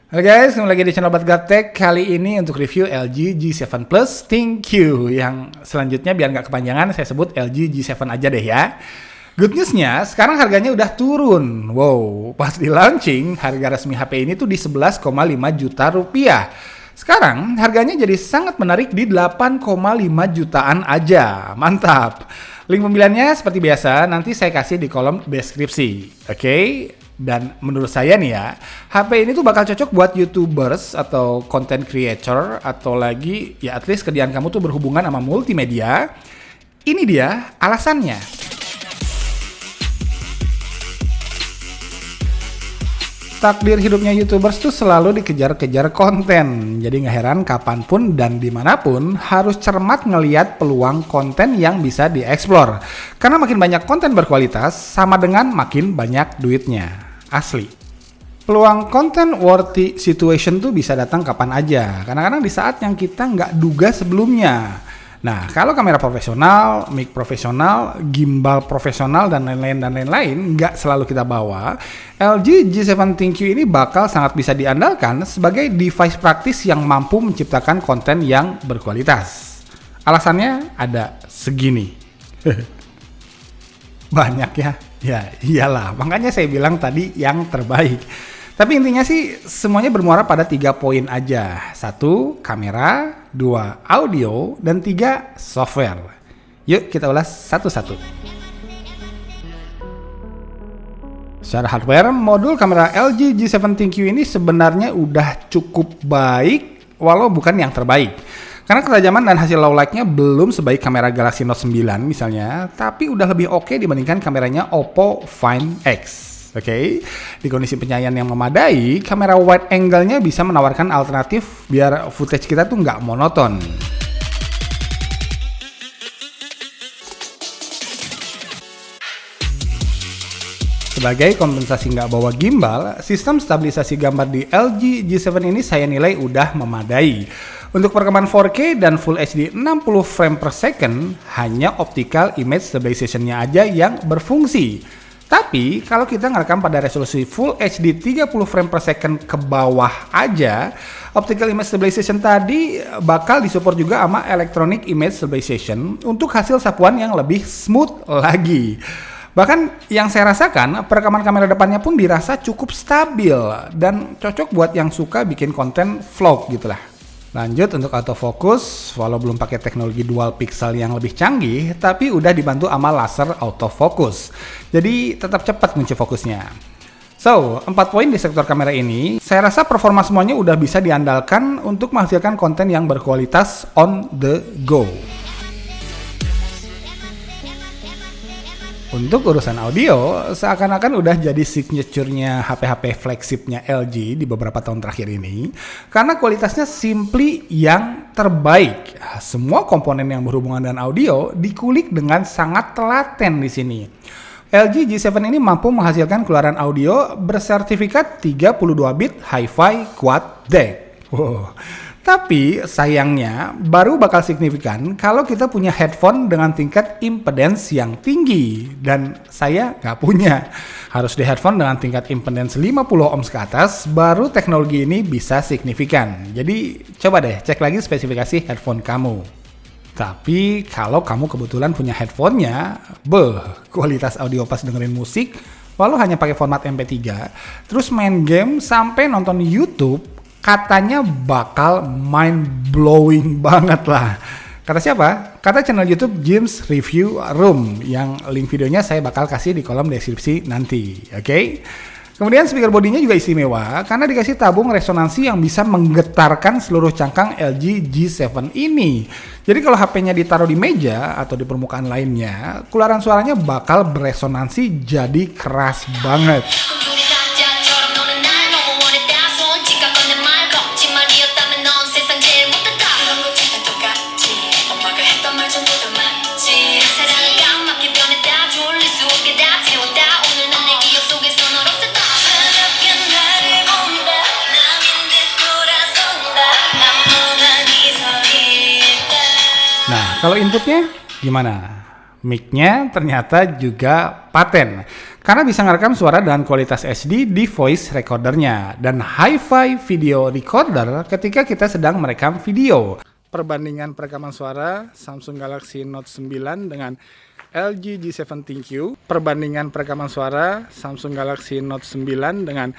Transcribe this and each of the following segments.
Halo guys, kembali lagi di channel Bat Gaptek. Kali ini untuk review LG G7 Plus ThinQ. Yang selanjutnya biar nggak kepanjangan, saya sebut LG G7 aja deh ya. Good newsnya, sekarang harganya udah turun. Wow, pas di launching, harga resmi HP ini tuh di 11,5 juta rupiah. Sekarang harganya jadi sangat menarik di 8,5 jutaan aja. Mantap. Link pembeliannya seperti biasa nanti saya kasih di kolom deskripsi. Oke? Dan menurut saya nih ya, HP ini tuh bakal cocok buat YouTubers atau content creator atau lagi ya at least kerjaan kamu tuh berhubungan sama multimedia. Ini dia alasannya. Takdir hidupnya YouTubers tuh selalu dikejar-kejar konten. Jadi gak heran kapanpun dan dimanapun harus cermat ngeliat peluang konten yang bisa dieksplor. Karena makin banyak konten berkualitas sama dengan makin banyak duitnya. Asli. Peluang konten worthy situation tuh bisa datang kapan aja. Kadang-kadang di saat yang kita nggak duga sebelumnya. Nah, kalau kamera profesional, mic profesional, gimbal profesional, dan lain-lain nggak selalu kita bawa, LG G7 ThinQ ini bakal sangat bisa diandalkan sebagai device praktis yang mampu menciptakan konten yang berkualitas. Alasannya ada segini. Banyak ya. Ya iyalah, makanya saya bilang tadi yang terbaik. Tapi intinya sih semuanya bermuara pada 3 poin aja. 1, kamera, 2, audio, dan 3, software. Yuk kita ulas satu-satu. Secara hardware, modul kamera LG G7 ThinQ ini sebenarnya udah cukup baik, walau bukan yang terbaik. Karena ketajaman dan hasil low light-nya belum sebaik kamera Galaxy Note 9 misalnya, tapi udah lebih oke dibandingkan kameranya Oppo Find X. Oke, di kondisi pencahayaan yang memadai, kamera wide angle-nya bisa menawarkan alternatif biar footage kita tuh nggak monoton. Sebagai kompensasi nggak bawa gimbal, sistem stabilisasi gambar di LG G7 ini saya nilai udah memadai. Untuk perekaman 4K dan Full HD 60 frame per second, hanya optical image stabilization-nya aja yang berfungsi. Tapi kalau kita ngerekam pada resolusi Full HD 30 frame per second ke bawah aja, optical image stabilization tadi bakal disupport juga sama electronic image stabilization untuk hasil sapuan yang lebih smooth lagi. Bahkan yang saya rasakan, perekaman kamera depannya pun dirasa cukup stabil dan cocok buat yang suka bikin konten vlog gitulah. Lanjut untuk autofocus, walau belum pakai teknologi dual pixel yang lebih canggih, tapi udah dibantu sama laser autofocus. Jadi tetap cepat kunci fokusnya. So, 4 poin di sektor kamera ini, saya rasa performa semuanya udah bisa diandalkan untuk menghasilkan konten yang berkualitas on the go. Untuk urusan audio, seakan-akan udah jadi signature-nya HP-HP flagship-nya LG di beberapa tahun terakhir ini. Karena kualitasnya simply yang terbaik. Semua komponen yang berhubungan dengan audio dikulik dengan sangat telaten di sini. LG G7 ini mampu menghasilkan keluaran audio bersertifikat 32 bit Hi-Fi Quad DAC. Wow. Tapi sayangnya baru bakal signifikan kalau kita punya headphone dengan tingkat impedance yang tinggi. Dan saya nggak punya. Harus di headphone dengan tingkat impedance 50 ohms ke atas, baru teknologi ini bisa signifikan. Jadi coba deh cek lagi spesifikasi headphone kamu. Tapi kalau kamu kebetulan punya headphone-nya, kualitas audio pas dengerin musik, walau hanya pakai format MP3, terus main game sampai nonton YouTube, katanya bakal mind blowing banget lah. Kata siapa? Kata channel YouTube James Review Room yang link videonya saya bakal kasih di kolom deskripsi nanti. Oke? Kemudian speaker bodinya juga istimewa karena dikasih tabung resonansi yang bisa menggetarkan seluruh cangkang LG G7 ini. Jadi kalau HP-nya ditaruh di meja atau di permukaan lainnya, keluaran suaranya bakal beresonansi jadi keras banget. Nah, kalau inputnya gimana? Mic-nya ternyata juga paten, karena bisa ngerekam suara dengan kualitas HD di voice recordernya dan hi-fi video recorder ketika kita sedang merekam video. Perbandingan perekaman suara Samsung Galaxy Note 9 dengan LG G7 ThinQ. Perbandingan perekaman suara Samsung Galaxy Note 9 dengan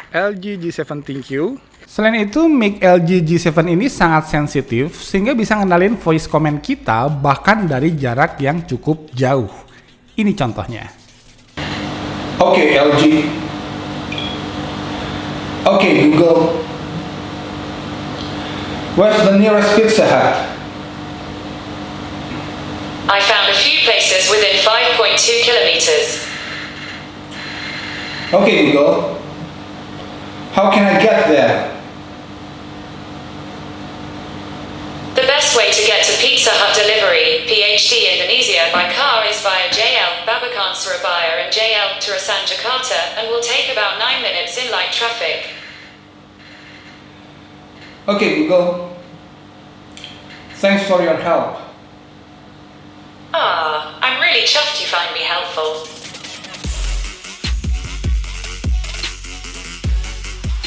LG G7 ThinQ. Selain itu, mic LG G7 ini sangat sensitif sehingga bisa ngenalin voice command kita bahkan dari jarak yang cukup jauh. Ini contohnya. Okay, LG. Okay, Google. Where's the nearest Pizza Hut? I found a few places within 5.2 kilometers. Okay, Google. How can I get there? The best way to get to Pizza Hut delivery, PHD Indonesia by car is via JL, Babakan Surabaya and JL, Terasan Jakarta, and will take about 9 minutes in light traffic. Okay, Google. Thanks for your help. I'm really chuffed you find me helpful.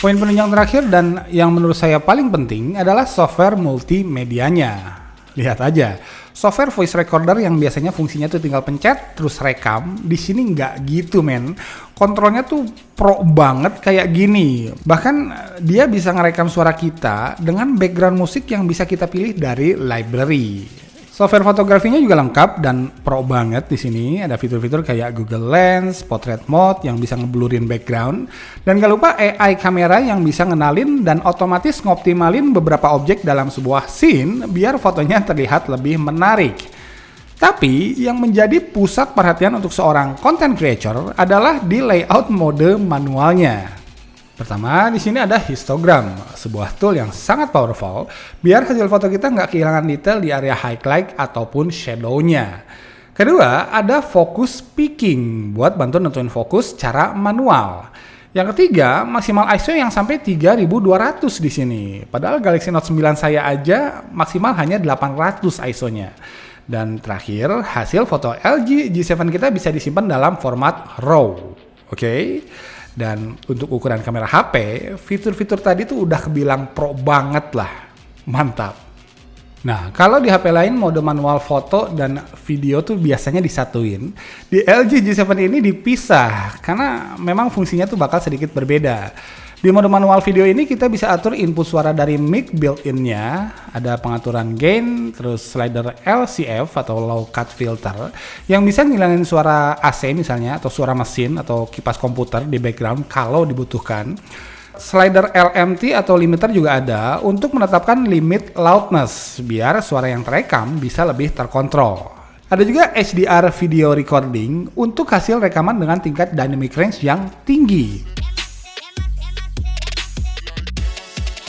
Poin penunjang terakhir dan yang menurut saya paling penting adalah software multimedianya. Lihat aja, software voice recorder yang biasanya fungsinya tuh tinggal pencet terus rekam, di sini nggak gitu men. Kontrolnya tuh pro banget kayak gini. Bahkan dia bisa ngerekam suara kita dengan background musik yang bisa kita pilih dari library. Software fotografinya juga lengkap dan pro banget di sini. Ada fitur-fitur kayak Google Lens, Portrait Mode yang bisa ngeblurin background, dan gak lupa AI kamera yang bisa ngenalin dan otomatis ngoptimalin beberapa objek dalam sebuah scene biar fotonya terlihat lebih menarik. Tapi yang menjadi pusat perhatian untuk seorang content creator adalah di layout mode manualnya. Pertama, di sini ada histogram, sebuah tool yang sangat powerful biar hasil foto kita nggak kehilangan detail di area highlight ataupun shadow-nya. Kedua, ada focus peaking buat bantu nentuin fokus secara manual. Yang ketiga, maksimal ISO yang sampai 3200 di sini. Padahal Galaxy Note 9 saya aja maksimal hanya 800 ISO-nya. Dan terakhir, hasil foto LG G7 kita bisa disimpan dalam format RAW. Oke? Dan untuk ukuran kamera HP, fitur-fitur tadi tuh udah kebilang pro banget lah. Mantap. Nah, kalau di HP lain mode manual foto dan video tuh biasanya disatuin. Di LG G7 ini dipisah karena memang fungsinya tuh bakal sedikit berbeda. Di mode manual video ini kita bisa atur input suara dari mic built-in-nya, ada pengaturan gain, terus slider LCF atau low cut filter yang bisa ngilangin suara AC misalnya atau suara mesin atau kipas komputer di background kalau dibutuhkan. Slider LMT atau limiter juga ada untuk menetapkan limit loudness biar suara yang terekam bisa lebih terkontrol. Ada juga HDR video recording untuk hasil rekaman dengan tingkat dynamic range yang tinggi.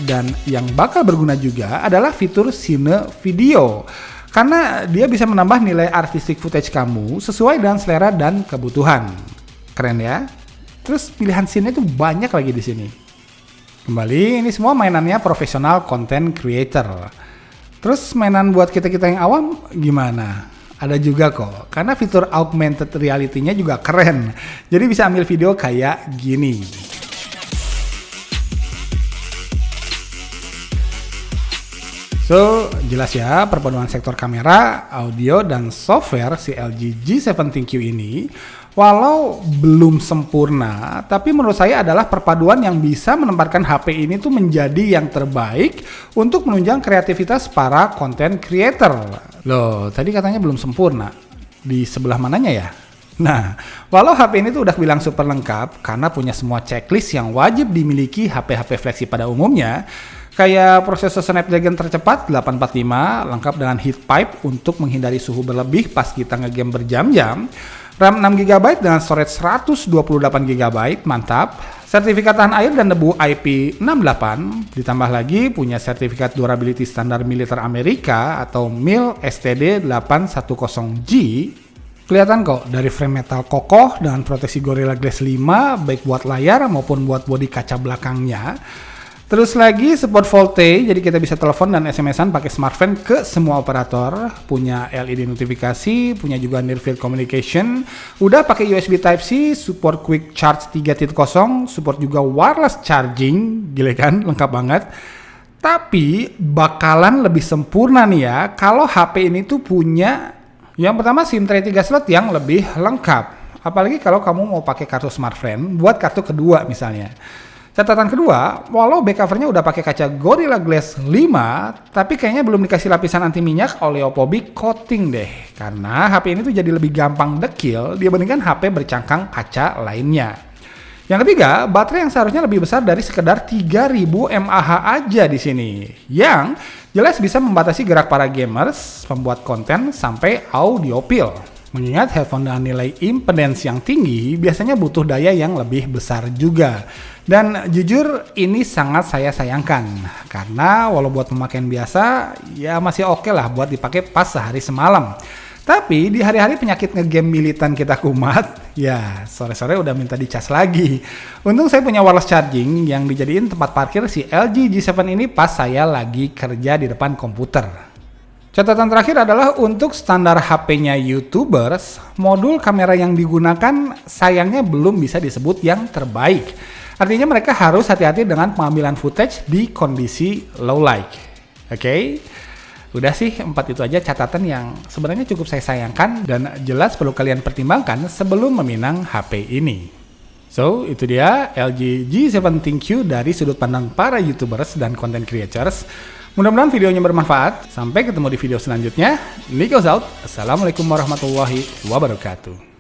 Dan yang bakal berguna juga adalah fitur Cine Video, karena dia bisa menambah nilai artistic footage kamu sesuai dengan selera dan kebutuhan. Keren ya? Terus pilihan scene itu banyak lagi di sini. Kembali, ini semua mainannya profesional content creator. Terus mainan buat kita-kita yang awam gimana? Ada juga kok, karena fitur augmented reality-nya juga keren. Jadi bisa ambil video kayak gini. So, jelas ya perpaduan sektor kamera, audio, dan software si LG G7 ThinQ ini walau belum sempurna, tapi menurut saya adalah perpaduan yang bisa menempatkan HP ini tuh menjadi yang terbaik untuk menunjang kreativitas para content creator. Loh, tadi katanya belum sempurna. Di sebelah mananya ya? Nah, walau HP ini tuh udah bilang super lengkap karena punya semua checklist yang wajib dimiliki HP-HP flagship pada umumnya, kayak prosesor Snapdragon tercepat 845 lengkap dengan heat pipe untuk menghindari suhu berlebih pas kita ngegame berjam-jam, RAM 6GB dengan storage 128GB, mantap, sertifikat tahan air dan debu IP68, ditambah lagi punya sertifikat durability standar militer Amerika atau MIL STD 810G. Kelihatan kok dari frame metal kokoh dengan proteksi Gorilla Glass 5 baik buat layar maupun buat bodi kaca belakangnya. Terus lagi support VoLTE, jadi kita bisa telepon dan SMS-an pakai smartphone ke semua operator. Punya LED notifikasi, punya juga near field communication. Udah pakai USB Type-C, support Quick Charge 3.0, support juga wireless charging, gila kan, lengkap banget. Tapi bakalan lebih sempurna nih ya kalau HP ini tuh punya yang pertama SIM tray 3 slot yang lebih lengkap. Apalagi kalau kamu mau pakai kartu smartphone buat kartu kedua misalnya. Catatan kedua, walau back covernya udah pakai kaca Gorilla Glass 5, tapi kayaknya belum dikasih lapisan anti minyak oleophobic coating deh. Karena HP ini tuh jadi lebih gampang dekil dibandingkan HP bercangkang kaca lainnya. Yang ketiga, baterai yang seharusnya lebih besar dari sekedar 3000 mAh aja di sini. Yang jelas bisa membatasi gerak para gamers, pembuat konten, sampai audiophile. Mengingat headphone dengan nilai impedance yang tinggi biasanya butuh daya yang lebih besar juga. Dan jujur ini sangat saya sayangkan. Karena walau buat pemakaian biasa ya masih oke lah buat dipakai pas sehari semalam. Tapi di hari-hari penyakit ngegame militan kita kumat, ya sore-sore udah minta dicas lagi. Untung saya punya wireless charging yang dijadiin tempat parkir si LG G7 ini pas saya lagi kerja di depan komputer. Catatan terakhir adalah untuk standar HP-nya YouTubers, modul kamera yang digunakan sayangnya belum bisa disebut yang terbaik. Artinya mereka harus hati-hati dengan pengambilan footage di kondisi low light. Oke? Udah sih 4 itu aja catatan yang sebenarnya cukup saya sayangkan dan jelas perlu kalian pertimbangkan sebelum meminang HP ini. So, itu dia LG G7 ThinQ dari sudut pandang para YouTubers dan content creators. Mudah-mudahan videonya bermanfaat. Sampai ketemu di video selanjutnya. Nichols out. Assalamualaikum warahmatullahi wabarakatuh.